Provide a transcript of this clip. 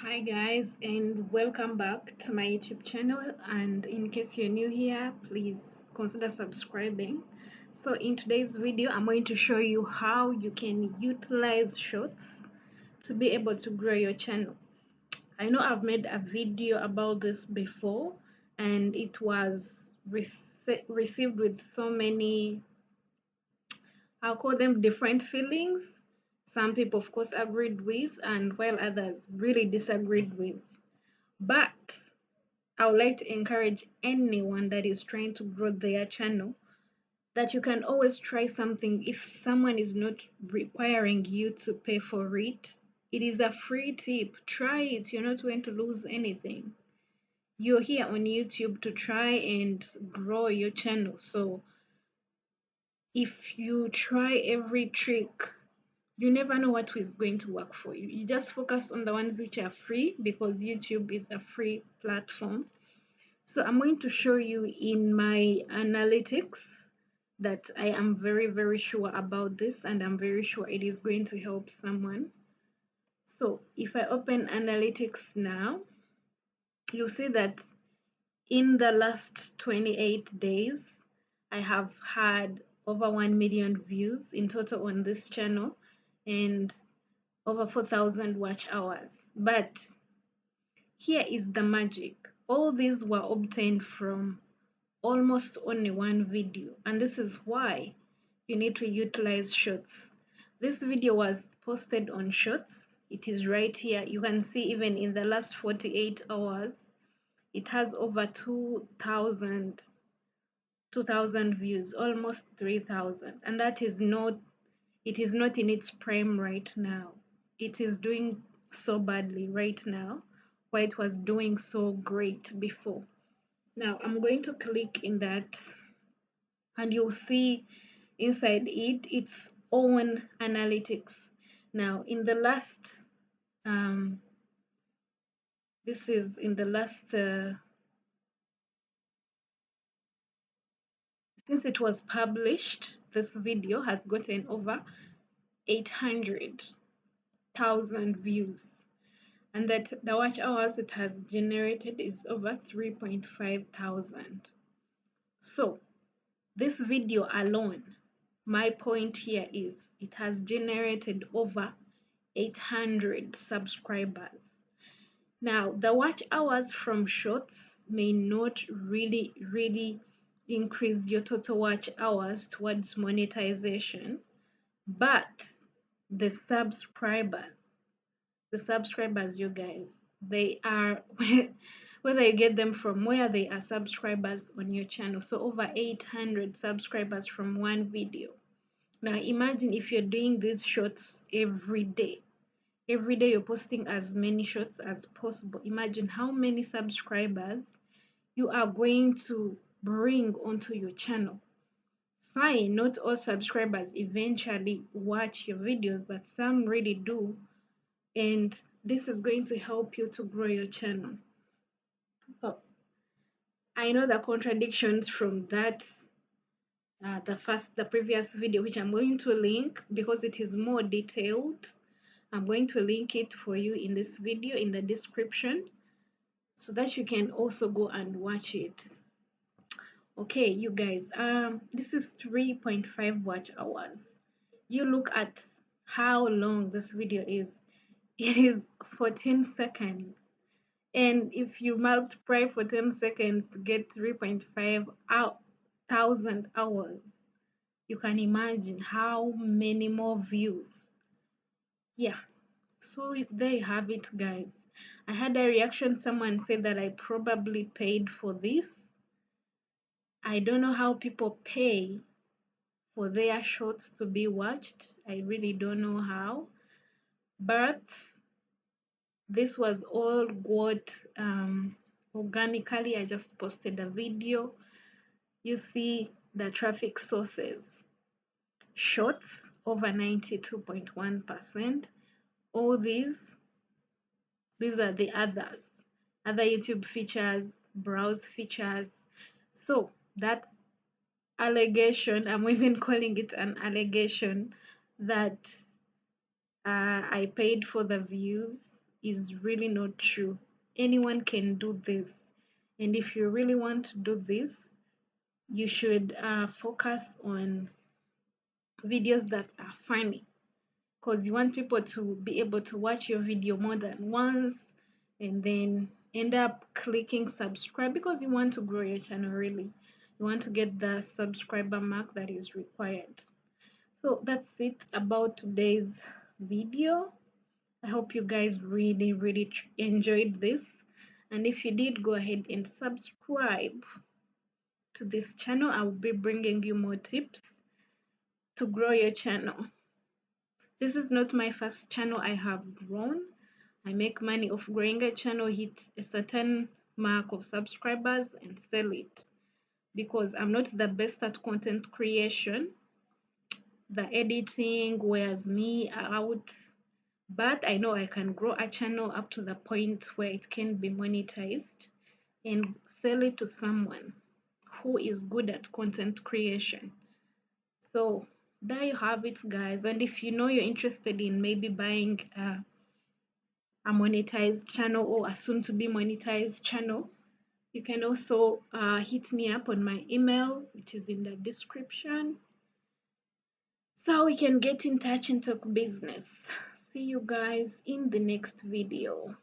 Hi guys, and welcome back to my YouTube channel. And in case you're new here, please consider subscribing. So in today's video, I'm going to show you how you can utilize shorts to be able to grow your channel. I know I've made a video about this before, and it was received with so many, I'll call them, different feelings. Some people of course agreed with, and while others really disagreed with. But I would like to encourage anyone that is trying to grow their channel that you can always try something. If someone is not requiring you to pay for it, it is a free tip. Try it. You're not going to lose anything. You're here on YouTube to try and grow your channel. So if you try every trick, you never know what is going to work for you. You just focus on the ones which are free because YouTube is a free platform. So I'm going to show you in my analytics that I am very, very sure about this, and I'm very sure it is going to help someone. So if I open analytics now, you'll see that in the last 28 days, I have had over 1 million views in total on this channel and over 4,000 watch hours. But here is the magic. All these were obtained from almost only one video, and this is why you need to utilize shorts. This video was posted on shorts. It is right here. You can see even in the last 48 hours it has over 2000 views, almost 3000, and that is not, it is not in its prime right now. It is doing so badly right now while it was doing so great before. Now I'm going to click in that, and you'll see inside it its own analytics. Now in the last this is in the last since it was published, this video has gotten over 800,000 views, and that the watch hours it has generated is over 3.5 thousand. So this video alone, my point here is it has generated over 800 subscribers. Now, the watch hours from shorts may not really increase your total watch hours towards monetization, but the subscribers, you guys, they are whether you get them from where, they are subscribers on your channel. So over 800 subscribers from one video. Now imagine if you're doing these shorts every day. Every day you're posting as many shorts as possible. Imagine how many subscribers you are going to bring onto your channel. Fine, not all subscribers eventually watch your videos, but some really do, and this is going to help you to grow your channel. So I know the contradictions from that the previous video, which I'm going to link because it is more detailed. I'm going to link it for you in this video in the description so that you can also go and watch it. Okay, you guys, this is 3.5 watch hours. You look at how long this video is. It is 14 seconds. And if you multiply 14 seconds to get 3.5 thousand hours, you can imagine how many more views. Yeah, so there you have it, guys. I had a reaction. Someone said that I probably paid for this. I don't know how people pay for their shorts to be watched. I really don't know how. But this was all got organically. I just posted a video. You see the traffic sources. Shorts over 92.1%. All these are the others. Other YouTube features, browse features. So that allegation, I'm even calling it an allegation, that I paid for the views, is really not true. Anyone can do this. And if you really want to do this, you should focus on videos that are funny, because you want people to be able to watch your video more than once and then end up clicking subscribe, because you want to grow your channel really. You want to get the subscriber mark that is required. So that's it about today's video. I hope you guys really enjoyed this. And if you did, go ahead and subscribe to this channel. I will be bringing you more tips to grow your channel. This is not my first channel I have grown. I make money off growing a channel, hit a certain mark of subscribers and sell it, because I'm not the best at content creation. The editing wears me out, but I know I can grow a channel up to the point where it can be monetized and sell it to someone who is good at content creation. So there you have it, guys. And if you know you're interested in maybe buying a monetized channel or a soon to be monetized channel, you can also hit me up on my email, which is in the description, so we can get in touch and talk business. See you guys in the next video.